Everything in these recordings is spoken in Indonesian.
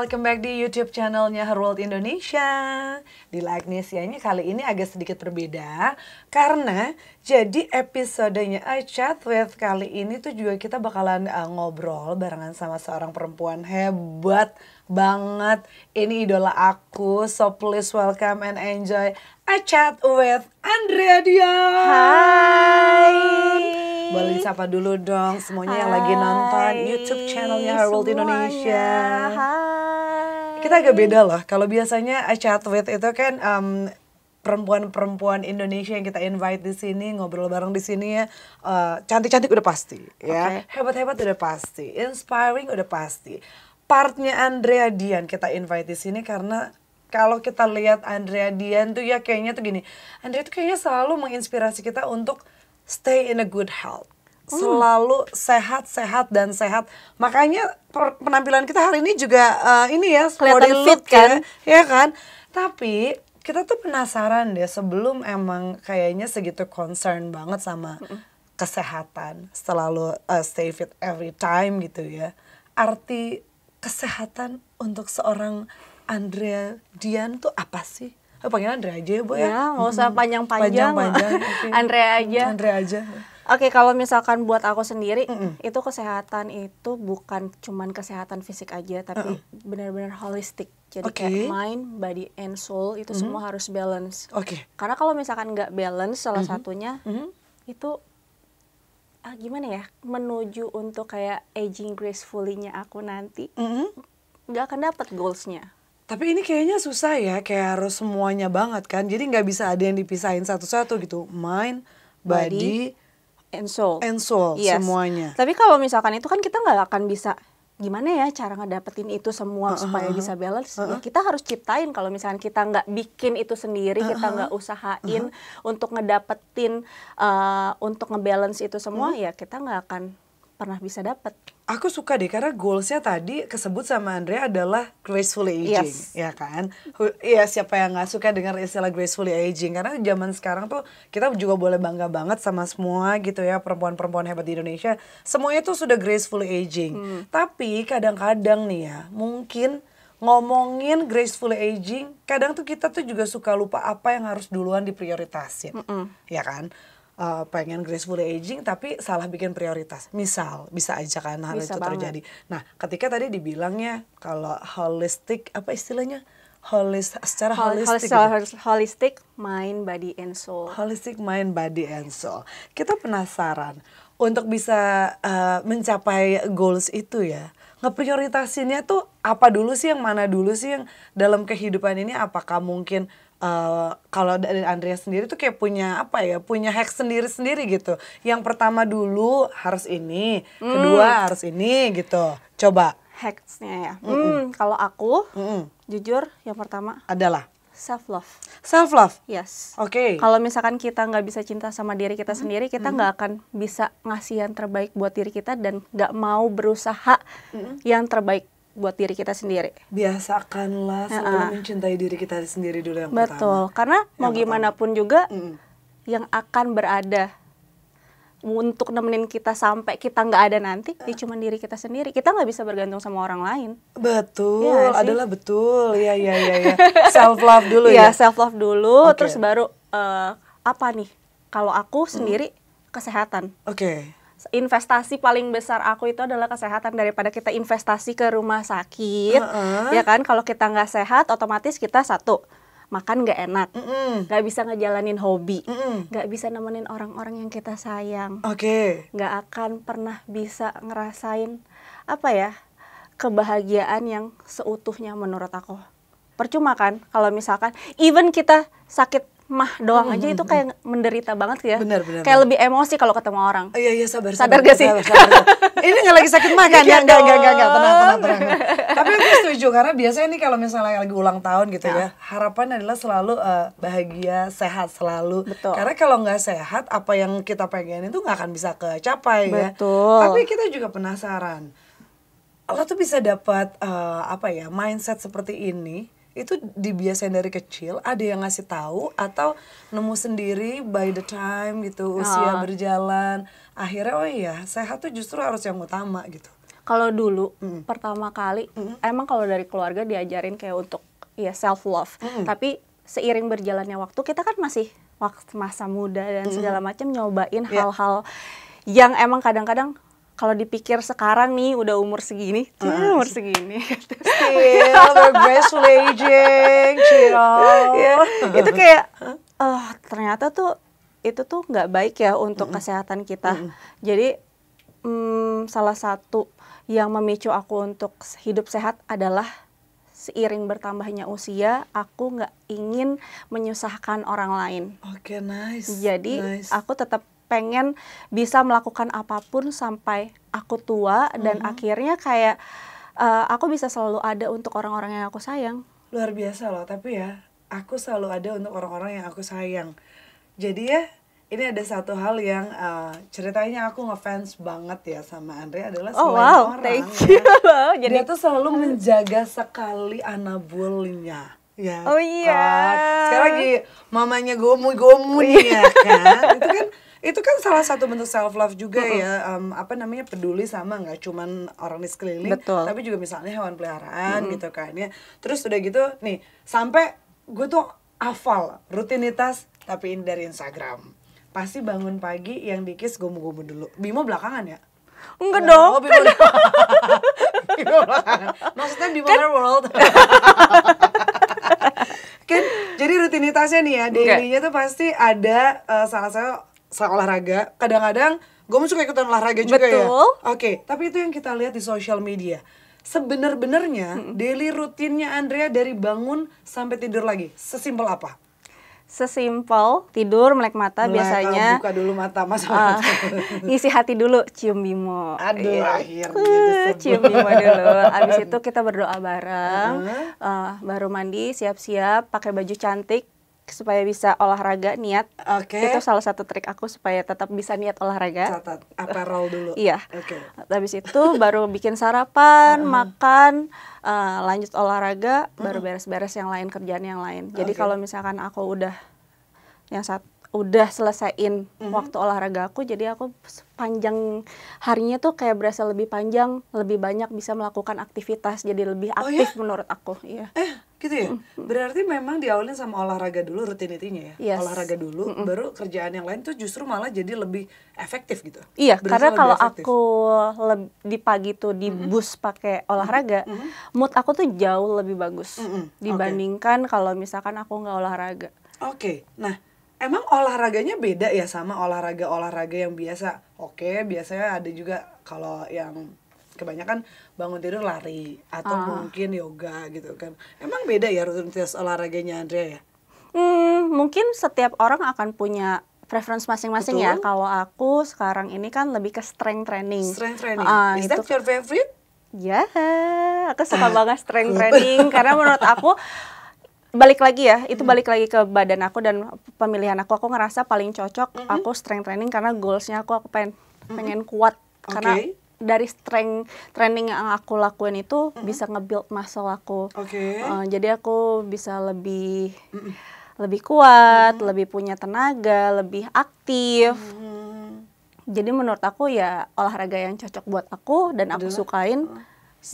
welcome back di YouTube channelnya Her World Indonesia. Di Agnesianya kali ini agak sedikit berbeda karena jadi episodenya I Chat With kali ini tuh juga kita bakalan ngobrol barengan sama seorang perempuan hebat banget. Ini idola aku, so please welcome and enjoy I Chat With Andrea Dian. Hai. Boleh disapa dulu dong semuanya yang lagi nonton YouTube channelnya Her World Indonesia. Hai. Kita agak beda loh. Kalau biasanya I Chat With itu kan perempuan-perempuan Indonesia yang kita invite di sini, ngobrol bareng di sini ya. Cantik-cantik udah pasti, ya. Hebat-hebat udah pasti, inspiring udah pasti. Partnya Andrea Dian kita invite di sini karena kalau kita lihat Andrea Dian tuh ya kayaknya tuh gini. Andrea tuh kayaknya selalu menginspirasi kita untuk stay in a good health. Selalu sehat-sehat dan sehat. Makanya penampilan kita hari ini juga ini ya kelihatan fit kan? Ya kan? Tapi kita tuh penasaran deh sebelum emang kayaknya segitu concern banget sama kesehatan. Selalu stay fit every time gitu ya. Arti kesehatan untuk seorang Andrea Dian tuh apa sih? Panggil Andrea aja ya Bu ya? Ya, nggak usah panjang-panjang. Okay. Andrea aja. Andrea aja. Oke, kalau misalkan buat aku sendiri, itu kesehatan itu bukan cuman kesehatan fisik aja, tapi benar-benar holistik. Jadi kayak mind, body, and soul itu semua harus balance. Karena kalau misalkan nggak balance salah satunya, itu gimana ya, menuju untuk kayak aging gracefully-nya aku nanti, nggak akan dapat goals-nya. Tapi ini kayaknya susah ya, kayak harus semuanya banget kan. Jadi nggak bisa ada yang dipisahin satu-satu gitu. Mind, body, and soul. And soul, yes. Semuanya. Tapi kalau misalkan itu kan kita nggak akan bisa, gimana ya cara ngedapetin itu semua supaya bisa balance. Ya kita harus ciptain. Kalau misalkan kita nggak bikin itu sendiri, kita nggak usahain untuk ngedapetin, untuk ngebalance itu semua, ya kita nggak akan pernah bisa dapet. Aku suka deh karena goalsnya tadi kesebut sama Andrea adalah gracefully aging, ya kan? Iya, siapa yang nggak suka dengar istilah gracefully aging? Karena zaman sekarang tuh kita juga boleh bangga banget sama semua gitu ya, perempuan-perempuan hebat di Indonesia. Semuanya tuh sudah gracefully aging. Tapi kadang-kadang nih ya, mungkin ngomongin gracefully aging, kadang tuh kita tuh juga suka lupa apa yang harus duluan diprioritasin, ya kan? Pengen gracefully aging tapi salah bikin prioritas. Misal, bisa aja kan hal itu terjadi. Nah, ketika tadi dibilangnya kalau holistic, apa istilahnya? Secara holistic. Holistic mind, body, and soul. Holistic mind, body, and soul. Kita penasaran untuk bisa mencapai goals itu ya. Ngeprioritasinnya tuh apa dulu sih, yang mana dulu sih yang dalam kehidupan ini? Apakah mungkin kalau dari Andrea sendiri tuh kayak punya apa ya, punya hack sendiri-sendiri gitu. Yang pertama dulu harus ini, kedua harus ini gitu. Coba hacksnya ya. Kalau aku jujur yang pertama adalah self love. Self love. Yes. Oke. Kalau misalkan kita nggak bisa cinta sama diri kita sendiri, kita nggak akan bisa ngasih yang terbaik buat diri kita dan nggak mau berusaha yang terbaik buat diri kita sendiri. Biasakanlah selalu mencintai diri kita sendiri dulu yang pertama. Betul, karena mau gimana pun juga yang akan berada untuk nemenin kita sampai kita nggak ada nanti, ya cuma diri kita sendiri. Kita nggak bisa bergantung sama orang lain. Betul, ya, adalah betul. Ya. Self love dulu ya. Self love dulu, terus baru apa nih? Kalau aku sendiri kesehatan. Investasi paling besar aku itu adalah kesehatan. Daripada kita investasi ke rumah sakit, ya kan? Kalau kita nggak sehat, otomatis kita satu, makan nggak enak, nggak bisa ngejalanin hobi, nggak bisa nemenin orang-orang yang kita sayang, nggak akan pernah bisa ngerasain apa ya, kebahagiaan yang seutuhnya menurut aku. Percuma kan kalau misalkan even kita sakit mah doang aja itu kayak menderita banget ya. Benar. Kayak lebih emosi kalau ketemu orang. Iya, sabar gak sih? Sabar. Ini nggak lagi sakit mah kan? Ya, enggak. Tenang. Tapi aku setuju karena biasanya nih kalau misalnya lagi ulang tahun gitu ya, harapan adalah selalu bahagia, sehat selalu. Betul. Karena kalau nggak sehat, apa yang kita pengen itu nggak akan bisa kecapai ya. Betul. Tapi kita juga penasaran, lo tuh bisa dapat mindset seperti ini. Itu dibiasain dari kecil, ada yang ngasih tahu atau nemu sendiri by the time gitu, usia berjalan, akhirnya sehat tuh justru harus yang utama gitu. Kalau dulu pertama kali emang kalau dari keluarga diajarin kayak untuk ya self love. Tapi seiring berjalannya waktu kita kan masih waktu masa muda dan segala macam nyobain hal-hal yang emang kadang-kadang kalau dipikir sekarang nih udah umur segini, umur segini. Still we're gracefully aging, itu kayak ternyata tuh itu tuh nggak baik ya untuk kesehatan kita. Jadi salah satu yang memicu aku untuk hidup sehat adalah seiring bertambahnya usia, aku nggak ingin menyusahkan orang lain. Oke, nice. Jadi aku tetap pengen bisa melakukan apapun sampai aku tua dan akhirnya kayak aku bisa selalu ada untuk orang-orang yang aku sayang. Luar biasa loh, tapi ya aku selalu ada untuk orang-orang yang aku sayang. Jadi ya ini ada satu hal yang ceritanya aku ngefans banget ya sama Andre adalah selain orang thank you. Ya, jadi dia tuh selalu menjaga sekali Anabulnya. Ya. Oh iya. Sekarang lagi mamanya gomu nih ya kan. Itu kan salah satu bentuk self love juga ya, peduli sama nggak cuman orang di sekeliling, tapi juga misalnya hewan peliharaan gitu kan ya. Terus udah gitu nih, sampai gue tuh hafal rutinitas tapi ini dari Instagram. Pasti bangun pagi yang dikis gomu-gomu dulu. Bimo belakangan ya? Enggak dong. Oh, Bimo belakangan. Maksudnya Bimo World. Kan jadi rutinitasnya nih ya, daily-nya tuh pasti ada salah satu olahraga. Kadang-kadang gue suka ikutan olahraga juga ya. Oke, tapi itu yang kita lihat di social media. Sebenar-benarnya daily rutinnya Andrea dari bangun sampai tidur lagi, sesimpel apa? Sesimpel tidur, melek mata biasanya. Buka dulu mata mas. Ngisi hati dulu, cium Bimo. Aduh, akhirnya cium Bimo dulu. Abis itu kita berdoa bareng, baru mandi, siap-siap, pakai baju cantik supaya bisa olahraga, niat. Itu salah satu trik aku supaya tetap bisa niat olahraga. Catat, apparel dulu. Iya. Habis itu baru bikin sarapan, makan, lanjut olahraga, baru beres-beres yang lain, kerjaan yang lain. Jadi kalau misalkan aku udah selesaiin waktu olahraga aku, jadi aku panjang harinya tuh kayak berasa lebih panjang, lebih banyak bisa melakukan aktivitas, jadi lebih aktif menurut aku. Iya. Gitu ya? Berarti memang diawalin sama olahraga dulu rutinitinya ya? Olahraga dulu, baru kerjaan yang lain tuh justru malah jadi lebih efektif gitu? Iya, karena kalau aku di pagi tuh di bus pakai olahraga, mood aku tuh jauh lebih bagus dibandingkan kalau misalkan aku nggak olahraga. Nah emang olahraganya beda ya sama olahraga yang biasa? Biasanya ada juga kalau yang kebanyakan bangun tidur lari atau mungkin yoga gitu kan. Emang beda ya rutinitas olahraganya Andrea ya? Mungkin setiap orang akan punya preference masing-masing ya. Kalau aku sekarang ini kan lebih ke strength training. Strength training. Is that your favorite? Ya, aku suka banget strength training karena menurut aku balik lagi ya, itu balik lagi ke badan aku dan pemilihan aku ngerasa paling cocok aku strength training karena goalsnya aku pengen kuat karena dari strength training yang aku lakuin itu bisa nge-build muscle aku. Jadi aku bisa lebih kuat, lebih punya tenaga, lebih aktif. Jadi menurut aku ya olahraga yang cocok buat aku dan aku sukain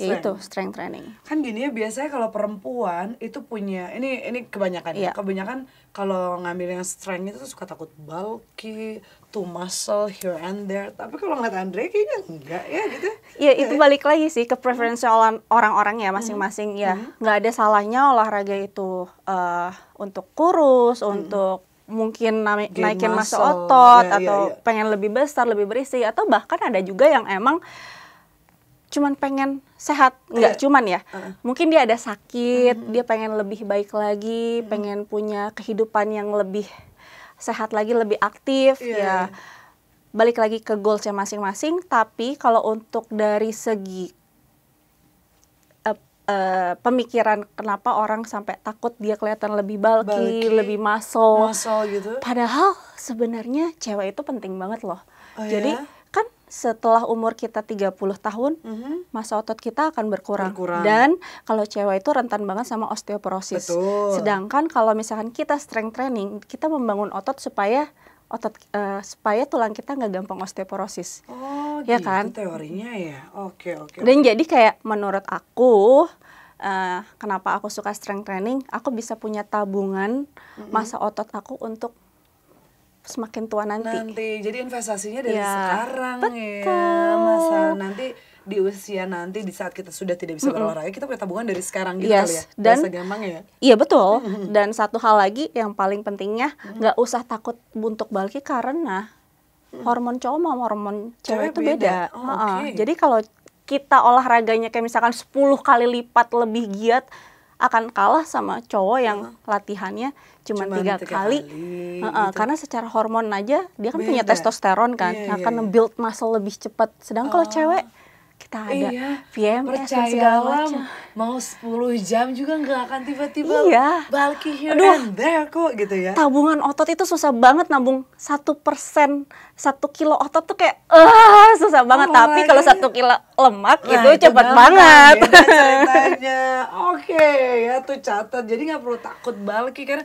yaitu strength training. Kan gini ya, biasanya kalau perempuan itu punya ini kebanyakan ya. Kebanyakan kalau ngambil yang strength itu suka takut bulky, too muscle here and there. Tapi kalau ngeliat Andre kayaknya enggak ya gitu. Iya, itu balik lagi sih ke preferensi orang-orang ya masing-masing ya. Nggak ada salahnya olahraga itu untuk kurus, untuk mungkin naikin massa otot atau pengen lebih besar, lebih berisi, atau bahkan ada juga yang emang cuman pengen sehat, nggak cuman ya, mungkin dia ada sakit, dia pengen lebih baik lagi, pengen punya kehidupan yang lebih sehat lagi, lebih aktif, ya balik lagi ke goalsnya masing-masing. Tapi kalau untuk dari segi pemikiran kenapa orang sampai takut dia kelihatan lebih bulky, lebih muscle gitu. Padahal sebenarnya cewek itu penting banget loh. Jadi kan setelah umur kita 30 tahun, massa otot kita akan berkurang. Dan kalau cewek itu rentan banget sama osteoporosis. Sedangkan kalau misalkan kita strength training, kita membangun otot supaya tulang kita nggak gampang osteoporosis. ya kan? Itu teorinya ya. Oke. Dan jadi kayak menurut aku, kenapa aku suka strength training, aku bisa punya tabungan masa otot aku untuk semakin tua nanti. Jadi investasinya dari sekarang ya. Masa nanti di usia nanti, di saat kita sudah tidak bisa berolahraga, kita punya tabungan dari sekarang gitu kali ya. Dan gampang ya. Iya betul. Dan satu hal lagi yang paling pentingnya, nggak usah takut untuk bulky karena hormon cowok sama hormon cewek itu beda. Jadi kalau kita olahraganya kayak misalkan 10 kali lipat lebih giat, akan kalah sama cowok yang latihannya cuma 3 kali. Gitu. Karena secara hormon aja dia kan punya testosteron kan, akan build muscle lebih cepat. Sedangkan kalau cewek kita ada PMS dan segala macam. Mau 10 jam juga nggak akan tiba-tiba bulky here and there kok gitu ya. Tabungan otot itu susah banget nabung 1%, 1 kilo otot tuh kayak susah banget. Tapi kalau 1 kilo lemak itu cepet banget. Ceritanya. Oke, ya tuh catat. Jadi nggak perlu takut bulky karena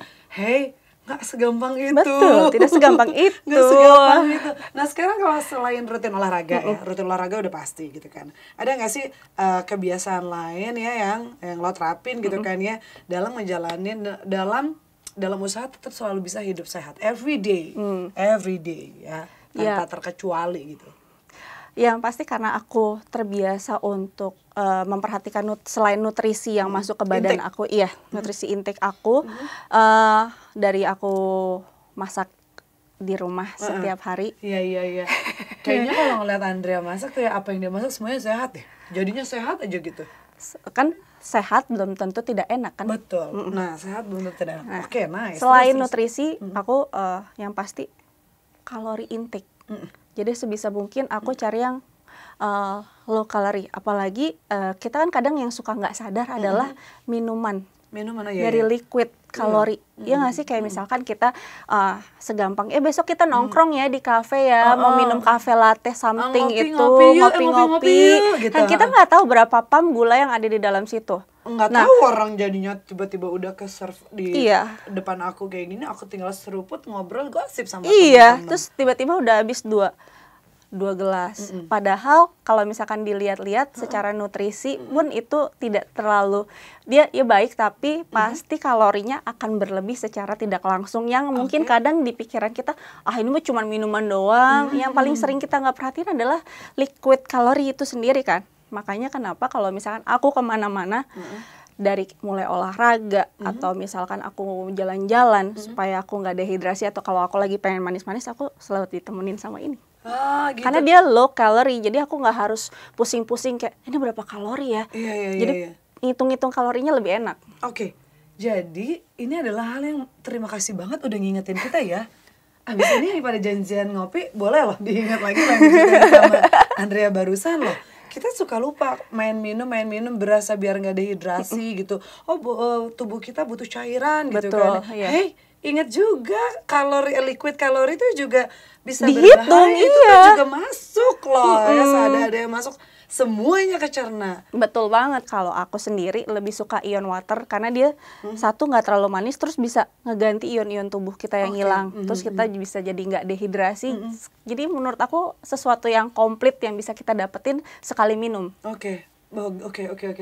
nggak segampang itu. Betul, tidak segampang itu. Nggak segampang itu. Nah sekarang kalau selain rutin olahraga ya, rutin olahraga udah pasti gitu kan. Ada nggak sih kebiasaan lain ya yang lo terapin gitu kan ya dalam menjalanin dalam usaha tetap selalu bisa hidup sehat every day ya tanpa terkecuali gitu. Yang pasti karena aku terbiasa untuk memperhatikan selain nutrisi yang masuk ke badan aku, nutrisi intake aku, dari aku masak di rumah setiap hari. Iya. Kayaknya kalau ngeliat Andrea masak tuh ya apa yang dia masak semuanya sehat ya. Jadinya sehat aja gitu. Kan sehat belum tentu tidak enak kan. Betul. Nah sehat belum tentu tidak enak. Oke, nice. Selain nutrisi, aku yang pasti kalori intake. Jadi sebisa mungkin aku cari yang low calorie. Apalagi kita kan kadang yang suka nggak sadar adalah minuman dari liquid kalori. Ya nggak sih, kayak misalkan kita segampang besok kita nongkrong ya di kafe ya, mau minum cafe latte something ngopi-ngopi gitu. Kan kita nggak tahu berapa pam gula yang ada di dalam situ. Nggak tahu orang jadinya tiba-tiba udah ke serve di depan aku kayak gini, aku tinggal seruput ngobrol gosip sama teman-teman. Terus tiba-tiba udah habis 2 gelas. Padahal kalau misalkan dilihat-lihat secara nutrisi pun itu tidak terlalu, dia ya baik, tapi pasti kalorinya akan berlebih secara tidak langsung, yang mungkin kadang di pikiran kita ini mah cuma minuman doang. Yang paling sering kita nggak perhatiin adalah liquid kalori itu sendiri kan. Makanya kenapa kalau misalkan aku kemana-mana, dari mulai olahraga atau misalkan aku jalan-jalan supaya aku nggak dehidrasi, atau kalau aku lagi pengen manis-manis, aku selalu ditemenin sama ini. Gitu. Karena dia low calorie, jadi aku nggak harus pusing-pusing kayak ini berapa kalori ya. Jadi hitung-hitung kalorinya lebih enak. Oke, jadi ini adalah hal yang terima kasih banget udah ngingetin kita ya. Abis ini pada janjian ngopi boleh loh diingat lagi sama Andrea barusan loh. Kita suka lupa main minum berasa biar nggak dehidrasi gitu. Tubuh kita butuh cairan gitu. Betul, kan. Hey, ingat juga liquid kalori itu juga bisa dihitung, itu juga masuk loh. Ya ada yang masuk, semuanya kecerna. Betul banget. Kalau aku sendiri lebih suka ion water karena dia satu nggak terlalu manis, terus bisa ngeganti ion-ion tubuh kita yang hilang. Terus kita bisa jadi nggak dehidrasi. Jadi menurut aku sesuatu yang komplit yang bisa kita dapetin sekali minum. Oke.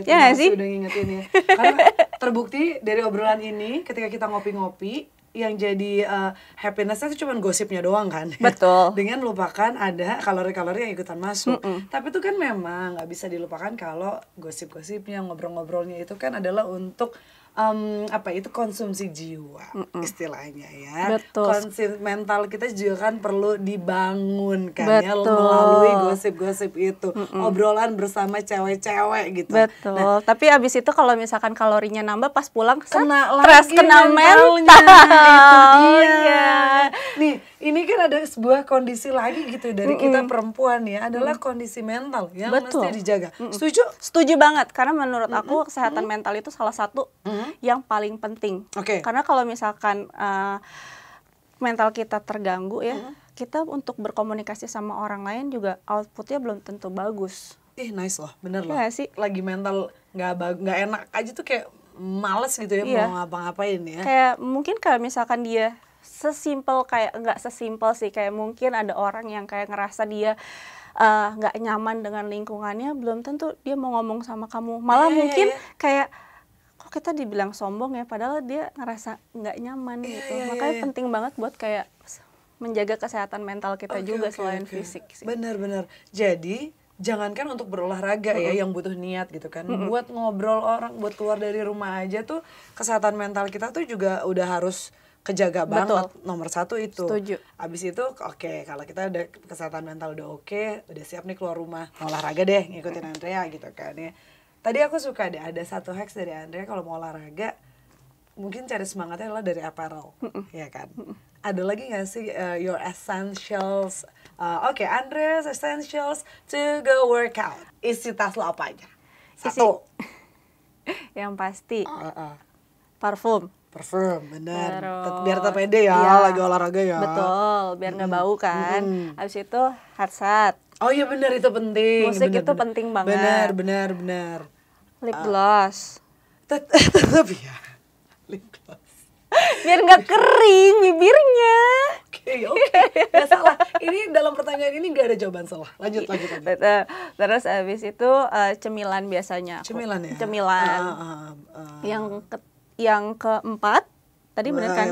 Ya sih, udah ngingetin ya. Karena terbukti dari obrolan ini, ketika kita ngopi-ngopi, yang jadi happiness-nya itu cuma gosipnya doang kan. Betul. Dengan lupakan ada kalori-kalori yang ikutan masuk. Tapi itu kan memang nggak bisa dilupakan kalau gosip-gosipnya, ngobrol-ngobrolnya itu kan adalah untuk itu konsumsi jiwa istilahnya ya. Betul. Mental kita juga kan perlu dibangun kan. Ya melalui gosip-gosip itu, obrolan bersama cewek-cewek gitu. Betul. Nah, tapi abis itu kalau misalkan kalorinya nambah pas pulang kena mentalnya. Itu dia. Nih, ini kan ada sebuah kondisi lagi gitu dari kita perempuan ya, adalah kondisi mental yang mesti dijaga. Setuju? Setuju banget, karena menurut aku kesehatan mental itu salah satu yang paling penting. Karena kalau misalkan mental kita terganggu ya, kita untuk berkomunikasi sama orang lain juga outputnya belum tentu bagus. Nice loh, bener loh. Ya, sih? Lagi mental nggak enak aja tuh kayak males gitu ya mau ngapa-ngapain ya. Kayak mungkin kalau misalkan dia nggak sesimpel sih, kayak mungkin ada orang yang kayak ngerasa dia nggak nyaman dengan lingkungannya, belum tentu dia mau ngomong sama kamu. Malah mungkin kayak kok kita dibilang sombong ya, padahal dia ngerasa nggak nyaman gitu. Makanya penting banget buat kayak menjaga kesehatan mental kita juga selain fisik sih. Benar-benar. Jadi jangankan untuk berolahraga ya yang butuh niat gitu kan. Buat ngobrol orang, buat keluar dari rumah aja tuh kesehatan mental kita tuh juga udah harus kejaga banget. Nomor 1 itu. Setuju. Abis itu kalau kita udah kesehatan mental udah udah siap nih keluar rumah, olahraga deh, ngikutin Andrea gitu kan ya. Tadi aku suka deh ada satu hacks dari Andrea kalau mau olahraga, mungkin cari semangatnya adalah dari apparel, ya kan. Ada lagi nggak sih your essentials? Andrea's essentials to go workout. Isi tas lo apa aja? 1. Yang pasti parfum. Bener. Biar tetap pede ya, lagi olahraga ya. Betul, biar nggak bau kan. Habis itu headset. Oh iya bener, itu penting. Musik itu penting banget. Bener. Lip gloss. Tetap ya, lip gloss. Biar nggak kering bibirnya. Oke. Nggak salah. Ini dalam pertanyaan ini nggak ada jawaban salah. Lanjut. Terus habis itu cemilan biasanya. Cemilan ya? Cemilan. Yang keempat, tadi bener kan?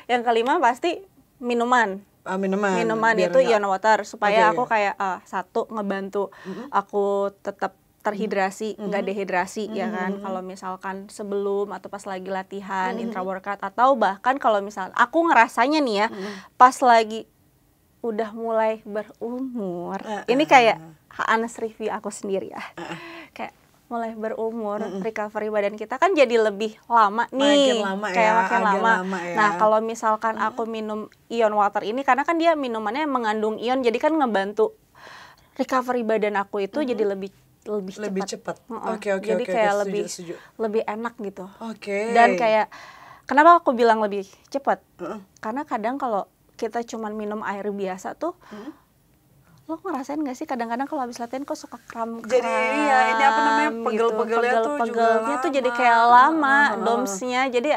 Yang kelima pasti minuman. Minuman itu ion water supaya aku kayak satu ngebantu aku tetap terhidrasi, nggak dehidrasi ya kan. Kalau misalkan sebelum atau pas lagi latihan intra workout, atau bahkan kalau misalkan aku ngerasanya nih ya pas lagi udah mulai berumur, ini kayak honest review aku sendiri ya, kayak mulai berumur, recovery badan kita kan jadi lebih lama nih, makin lama. Ya. Nah kalau misalkan aku minum ion water ini, karena kan dia minumannya mengandung ion, jadi kan ngebantu recovery badan aku itu jadi lebih cepat. Jadi kayak lebih enak gitu. Dan kayak kenapa aku bilang lebih cepat? Karena kadang kalau kita cuman minum air biasa tuh, lo ngerasain gak sih kadang-kadang kalau habis latihan kok suka kram? Jadi ya ini apa namanya, pegel-pegelnya tuh jadi kayak lama, domsnya. Jadi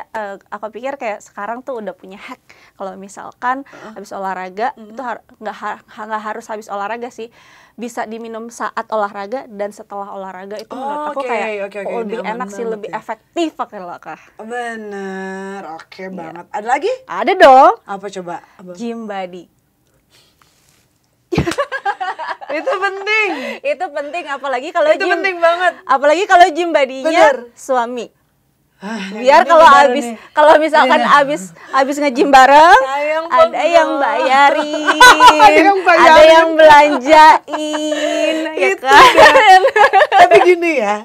aku pikir kayak sekarang tuh udah punya hack. Kalau misalkan habis olahraga itu nggak harus habis olahraga sih, bisa diminum saat olahraga dan setelah olahraga. Itu menurut aku kayak lebih enak sih, lebih efektif pakai lokah. Bener, banget. Ada lagi? Ada dong. Apa coba? Gym Buddy. Itu penting, apalagi kalau itu penting banget, apalagi kalau gym buddy-nya suami. Biar kalau misalkan habis nge-gym bareng, ada yang bayarin, ada yang belanjain, ya kan? Tapi gini ya,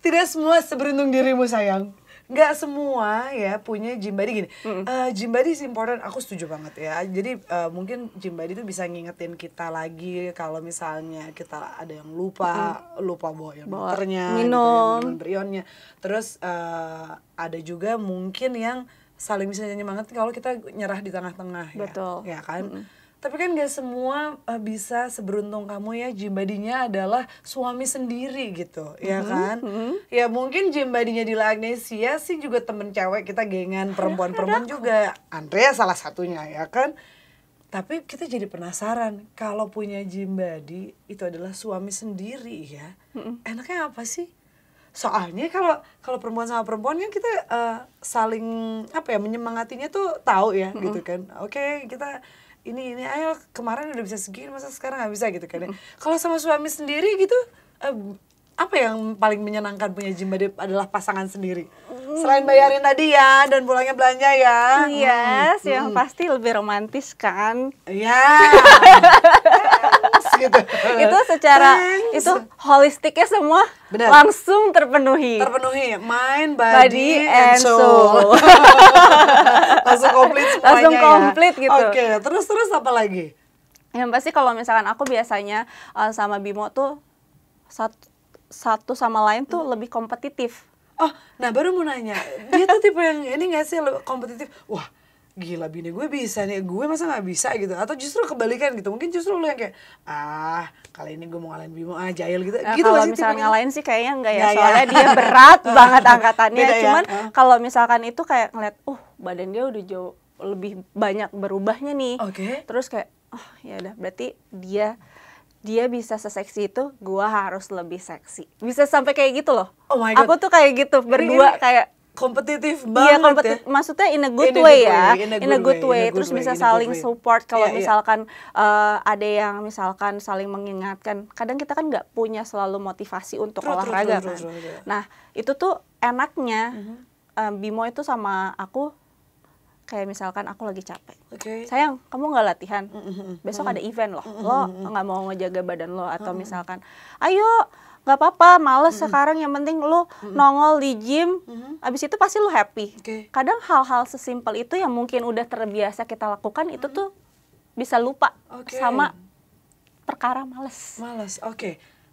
tidak semua seberuntung dirimu sayang. Nggak semua ya punya gym buddy gini. Gym buddy is important, aku setuju banget ya. Jadi mungkin gym buddy itu bisa ngingetin kita lagi kalau misalnya kita ada yang lupa bawa motornya, minum berionnya. Terus ada juga mungkin yang saling bisa nyemangatin kalau kita nyerah di tengah-tengah. Betul. Ya kan? Tapi kan gak semua bisa seberuntung kamu ya, gym buddy-nya adalah suami sendiri gitu, ya kan? Ya mungkin gym buddy-nya di La Agnesia sih juga temen cewek kita, gengan perempuan-perempuan juga. Andrea salah satunya ya kan? Tapi kita jadi penasaran, kalau punya gym buddy itu adalah suami sendiri ya, enaknya apa sih? Soalnya kalau perempuan sama perempuan kan kita saling menyemangatinya tuh tahu ya gitu kan. Oke, kita ini ayo kemarin udah bisa segini, masa sekarang nggak bisa gitu kan ya. Kalau sama suami sendiri gitu, apa yang paling menyenangkan punya gym buddy adalah pasangan sendiri? Selain bayarin tadi ya dan pulangnya belanja ya. Yes, yang pasti lebih romantis kan. Iya. Gitu. Itu secara itu holistiknya semua langsung terpenuhi, mind, body, and soul. Langsung komplit semuanya. Oke, terus apa lagi? Yang pasti kalau misalkan aku biasanya sama Bimo tuh satu sama lain tuh lebih kompetitif. Oh, nah baru mau nanya, dia tuh tipe yang ini nggak sih kompetitif? Wah, gila bini gue bisa nih, gue masa nggak bisa gitu? Atau justru kebalikan gitu? Mungkin justru lo yang kayak, kali ini gue mau ngalahin Bimo, jahil gitu. Nah, gitu kalau misalnya ngalahin sih kayaknya enggak ya, soalnya dia berat banget angkatannya. Cuman kalau misalkan itu kayak ngeliat, badan dia udah jauh lebih banyak berubahnya nih. Terus kayak, oh ya udah berarti dia bisa seseksi itu, gua harus lebih seksi. Bisa sampai kayak gitu loh. Oh my God. Aku tuh kayak gitu, berdua kayak kompetitif banget ya. Maksudnya in a good way ya. In a good way. Terus bisa saling support kalau misalkan ada yang misalkan saling mengingatkan. Kadang kita kan nggak punya selalu motivasi untuk olahraga kan. Nah, itu tuh enaknya Bimo itu sama aku kayak misalkan aku lagi capek, sayang kamu nggak latihan, besok ada event loh, lo nggak mau ngejaga badan lo, atau misalkan ayo nggak apa-apa males sekarang, yang penting lo nongol di gym, abis itu pasti lo happy. Kadang hal-hal sesimpel itu yang mungkin udah terbiasa kita lakukan itu tuh bisa lupa sama perkara males.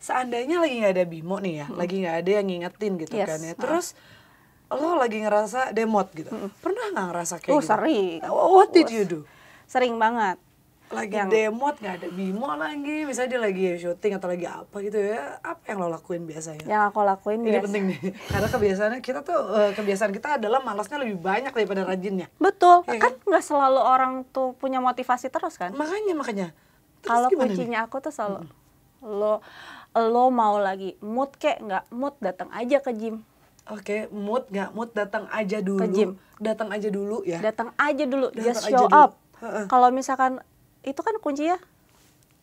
Seandainya lagi nggak ada Bimo nih ya, lagi nggak ada yang ngingetin gitu kan ya, terus lo lagi ngerasa demot gitu, pernah nggak ngerasa kayak gitu? Sering. What did you do? Sering banget. Lagi demot, nggak ada Bimo lagi, misalnya dia lagi syuting atau lagi apa gitu ya, apa yang lo lakuin biasanya? Yang aku lakuin ini penting nih, karena kebiasaan kita adalah malasnya lebih banyak daripada rajinnya. Betul, ya kan nggak selalu orang tuh punya motivasi terus kan? Makanya. Kalau kuncinya aku tuh selalu, lo mau lagi mood kek nggak mood, datang aja ke gym. Mood nggak mood, datang aja dulu. Ke gym. Datang aja dulu ya. Datang aja dulu, just show up. Kalau misalkan itu kan kuncinya,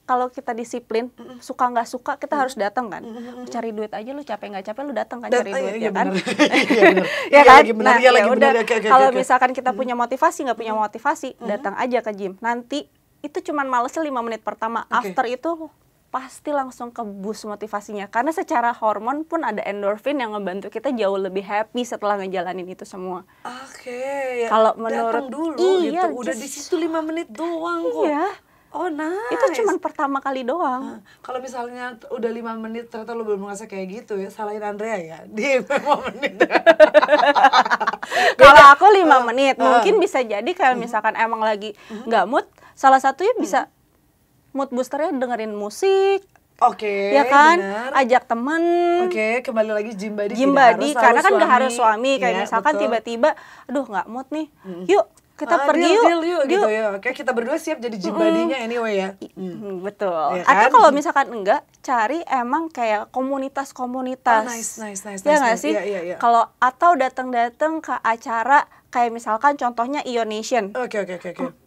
kalau kita disiplin, suka nggak suka kita harus datang kan. Cari duit aja, lu capek nggak capek lu datang kan cari duit ya kan. Ya kan. Nah ya udah. Kalau misalkan kita punya motivasi, nggak punya motivasi, datang aja ke gym. Nanti itu cuman malesnya 5 menit pertama. After itu pasti langsung ke boost motivasinya, karena secara hormon pun ada endorfin yang ngebantu kita jauh lebih happy setelah ngejalanin itu semua. Ya. Kalau menurut dulu gitu, udah di situ 5 menit doang kok. Iya. Oh nice. Itu cuma pertama kali doang. Kalau misalnya udah 5 menit ternyata lo belum ngerasa kayak gitu ya, salahin Andrea ya di 5 menit. Kalau aku 5 menit, mungkin bisa jadi kalau misalkan emang lagi nggak mood, salah satunya bisa mood boosternya dengerin musik. Ya kan, bener. Ajak temen. Kembali lagi gym buddy. Karena kan nggak harus suami. Kayak misalkan tiba-tiba, aduh nggak mood nih, yuk kita pergi yuk gitu ya. Kita berdua siap jadi gym buddy-nya anyway ya. Betul. Ya kan? Atau kalau misalkan enggak, cari emang kayak komunitas-komunitas. Nice. Ya nggak sih? Iya. Kalau atau datang ke acara kayak misalkan contohnya Ionation. Oke.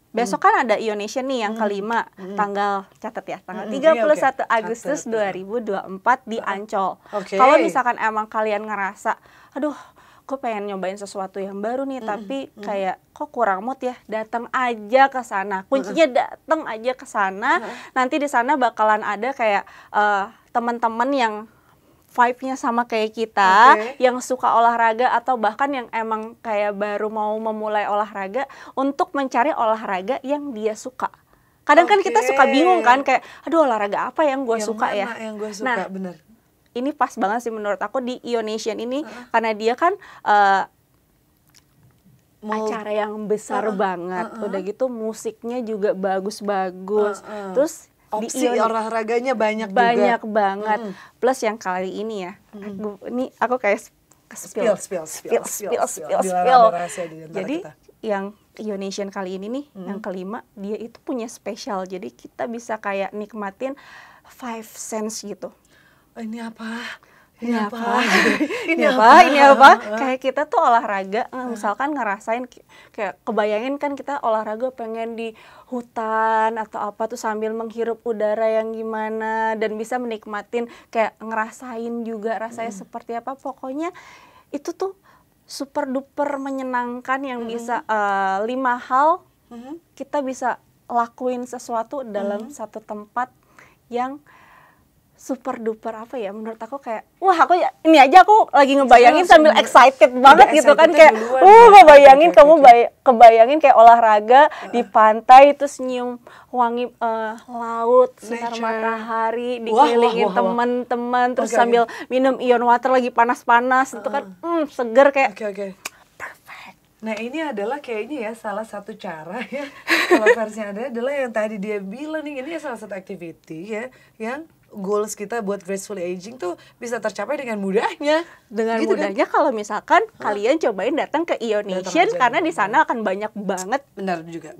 Besok kan ada Ionation nih yang kelima, tanggal, catat ya, tanggal 31 Agustus 2024 di Ancol. Kalau misalkan emang kalian ngerasa, aduh, gue pengen nyobain sesuatu yang baru nih, tapi kayak kok kurang mood ya, datang aja ke sana. Kuncinya datang aja ke sana. Nanti di sana bakalan ada kayak teman-teman yang vibe-nya sama kayak kita, yang suka olahraga atau bahkan yang emang kayak baru mau memulai olahraga, untuk mencari olahraga yang dia suka. Kadang kan kita suka bingung kan, kayak aduh olahraga apa yang gue suka ya. Yang gue suka, bener. Ini pas banget sih menurut aku di Ionation ini, karena dia kan acara yang besar banget, udah gitu musiknya juga bagus-bagus, terus opsi olahraganya banyak banget. Plus yang kali ini ya, ini aku kayak spill. Jadi yang Ionation kali ini nih, yang kelima, dia itu punya spesial. Jadi kita bisa kayak nikmatin 5 sense gitu. Ini apa? Kayak kita tuh olahraga, misalkan ngerasain kayak kebayangin kan kita olahraga pengen di hutan atau apa tuh sambil menghirup udara yang gimana, dan bisa menikmatin kayak ngerasain juga rasanya seperti apa. Pokoknya itu tuh super duper menyenangkan yang bisa 5 hal kita bisa lakuin sesuatu dalam satu tempat yang super duper apa ya, menurut aku kayak wah, aku ini aja aku lagi ngebayangin sambil excited banget gitu kan, kayak ngebayangin kebayangin kayak olahraga di pantai, terus nyium wangi laut, sinar matahari, dikelilingin teman-teman, terus sambil minum ion water lagi panas-panas itu kan seger kayak perfect. Nah ini adalah kayaknya ya salah satu cara ya, kalau versinya adalah yang tadi dia bilang nih, ini salah satu activity ya yang goals kita buat gracefully aging tuh bisa tercapai dengan mudahnya. Dengan gitu mudahnya kan? Kalau misalkan kalian cobain datang ke Ionation karena di sana akan banyak banget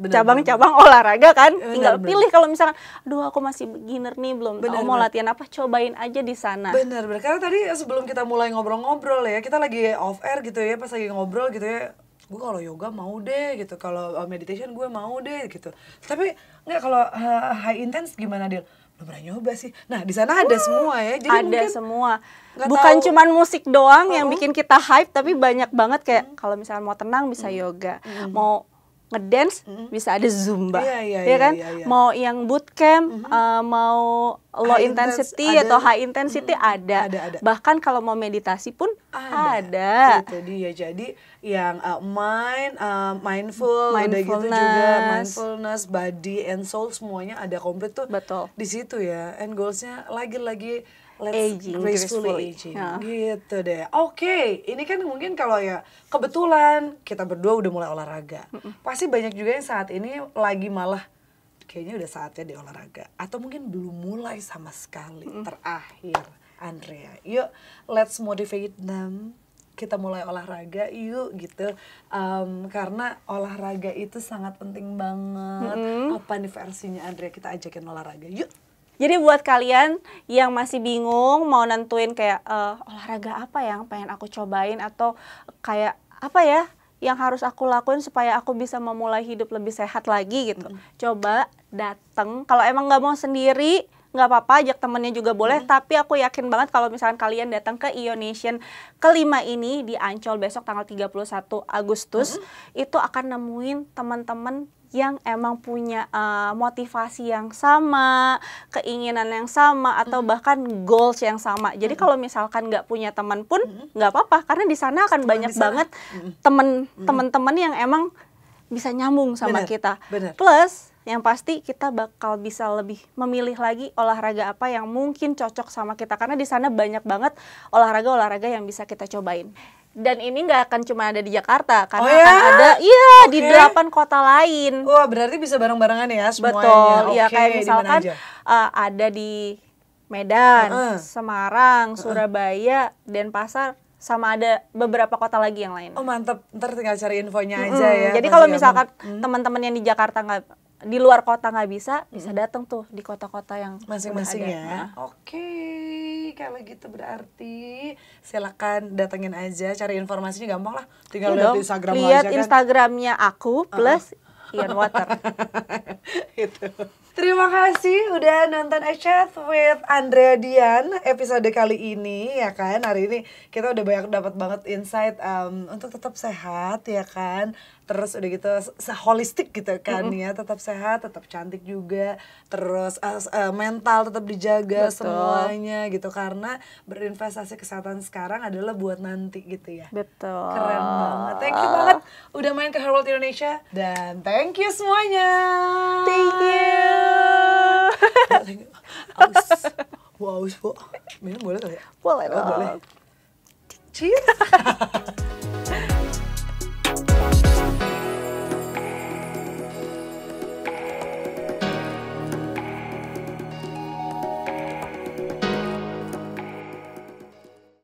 cabang-cabang olahraga kan. Tinggal pilih kalau misalkan aduh aku masih beginner nih belum tahu mau latihan apa, cobain aja di sana. Benar. Karena tadi sebelum kita mulai ngobrol-ngobrol ya, kita lagi off air gitu ya, pas lagi ngobrol gitu ya, gue kalau yoga mau deh gitu, kalau meditation gue mau deh gitu. Tapi nggak, kalau high intense gimana, Dil? Belum pernah nyoba sih. Nah di sana ada semua ya. Jadi ada semua. Bukan cuman musik doang yang bikin kita hype, tapi banyak banget kayak kalau misalnya mau tenang bisa yoga, mau ngedance bisa ada zumba, ya kan? Mau yang bootcamp, mau low intensity atau high intensity ada. Bahkan kalau mau meditasi pun ada. Itu dia. Jadi yang mindful, udah gitu juga mindfulness, body and soul semuanya ada komplit tuh. Betul. Di situ ya. And goalsnya lagi-lagi let's gracefully aging. Gitu deh. Oke, ini kan mungkin kalau ya kebetulan kita berdua udah mulai olahraga. Pasti banyak juga yang saat ini lagi malah kayaknya udah saatnya di olahraga. Atau mungkin belum mulai sama sekali. Terakhir, Andrea, yuk let's motivate them. Kita mulai olahraga yuk gitu. Karena olahraga itu sangat penting banget. Apa nih versinya Andrea, kita ajakin olahraga yuk. Jadi buat kalian yang masih bingung mau nentuin kayak olahraga apa yang pengen aku cobain, atau kayak apa ya yang harus aku lakuin supaya aku bisa memulai hidup lebih sehat lagi gitu. Coba dateng, kalau emang nggak mau sendiri nggak apa-apa, ajak temennya juga boleh. Tapi aku yakin banget kalau misalkan kalian datang ke Ionation kelima ini di Ancol besok tanggal 31 Agustus, itu akan nemuin teman-teman yang emang punya motivasi yang sama, keinginan yang sama, atau bahkan goals yang sama. Jadi kalau misalkan nggak punya teman pun nggak apa-apa, karena di sana akan banyak banget teman-teman yang emang bisa nyambung sama kita. Plus yang pasti kita bakal bisa lebih memilih lagi olahraga apa yang mungkin cocok sama kita, karena di sana banyak banget olahraga-olahraga yang bisa kita cobain. Dan ini nggak akan cuma ada di Jakarta, karena akan ada di 8 kota lain. Wah, berarti bisa bareng-barengan ya semuanya. Betul, ya kayak misalkan ada di Medan, Semarang, Surabaya, Denpasar, sama ada beberapa kota lagi yang lain. Oh mantap, ntar tinggal cari infonya aja ya. Jadi kalau misalkan teman-teman yang di Jakarta di luar kota nggak bisa datang tuh di kota-kota yang masing-masing ya. Oke, kalau gitu berarti silakan datengin aja, cari informasinya gampang lah. Tinggal lihat Instagram aja kan. Lihat Instagramnya aku plus Ian Water. Itu. Terima kasih udah nonton A Chat with Andrea Dian episode kali ini ya kan. Hari ini kita udah banyak dapat banget insight untuk tetap sehat ya kan. Terus udah gitu holistik gitu kan ya, tetap sehat, tetap cantik juga. Terus mental tetap dijaga. Betul. Semuanya gitu, karena berinvestasi kesehatan sekarang adalah buat nanti gitu ya. Betul. Keren banget. Thank you banget udah main ke Herworld Indonesia, dan thank you semuanya. Thank you. Wow, minum boleh kali ya? Boleh dong. Boleh. Cheers.